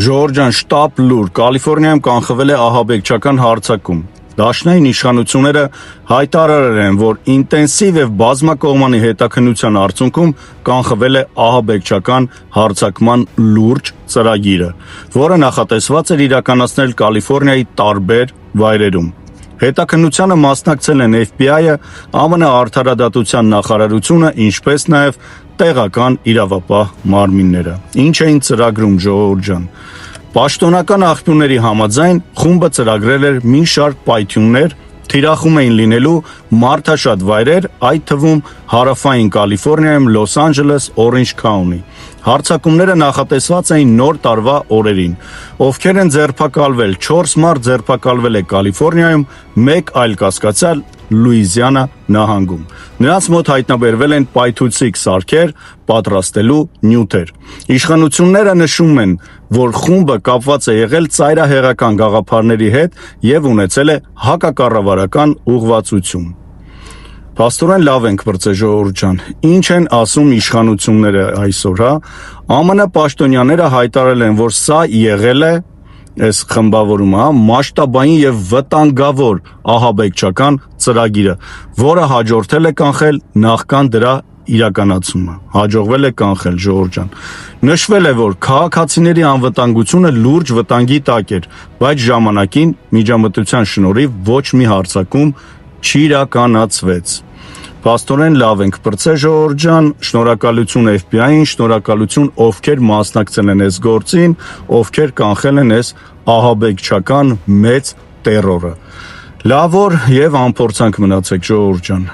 Ժորժան շտապ լուր Կալիֆորնիայում կանխվել է ահաբեկչական հարձակում։ Դաշնային իշխանությունները հայտարարել են, որ ինտենսիվ եւ բազմակողմանի հետաքննության արդյունքում կանխվել է ահաբեկչական հարձակման լուրջ ծրագիրը, որը նախատեսված էր իրականացնել Կալիֆորնիայի տարբեր վայրերում։ Հետաքննությանը մասնակցել են FBI-ը, ԱՄՆ արդարադատության նախարարությունը, ինչպես նաև տեղական իրավապահ մարմինները։ Ինչ էին ծրագրում, ժողովուրդ ջան։ Պաշտոնական աղբյուրների համաձայն խումբը ծրագրել էր մի շարք պայթյուններ, թիրախում էին լինելու մարդաշատ վայրեր, այդ թվում հարավային Կալիֆորնիայում, Լոս Անջելես, Օրենջ Քաունթի։ Հարձակումները նախատեսված էին նոր տարվա օրերին։ Ովքեր են ձերբակալվել, 4 մարդ ձերբակալվել է Կալիֆորնիայում, 1 այլ կասկածյալ Լուիզիանա նահանգում։ Նրանց մոտ հայտնաբերվել են պայթուցիկ սարքեր, պատրաստելու նյութեր։ Իշխանությունները նշում են, որ խումբը կապված է եղել ծայրահեղական գաղափարների հետ եւ ունեցել է հակակառավարական ուղղվածություն։ Փաստորեն լավ ենք բրծե, ժողովուրդ ջան։ Ինչ են ասում իշխանությունները այսօր, հա։ ԱՄՆ պաշտոնյաները հայտարարել են, որ սա եղել է այս խմբավորումը, մասշտաբային եւ վտանգավոր ահաբեկչական ծրագիրը, որը հաջորդել է կանխել նախքան դրա իրականացումը։ Հաջողվել է կանխել, ժողովուրդ ջան։ Նշվել է, որ քաղաքացիների անվտանգությունը լուրջ վտանգի տակ էր, բայց ժամանակին միջամտության շնորհիվ ոչ մի հարձակում չիրականացվեց։ Փաստորեն լավ ենք բրծե, ժողովուրդ ջան, շնորհակալություն FBI-ին, շնորհակալություն ովքեր մասնակցել են այս գործին, ովքեր կանխել են այս ահաբեկչական մեծ տերորը։ Լավ օր եւ անփորձանք մնացեք, ժողովուրդ ջան։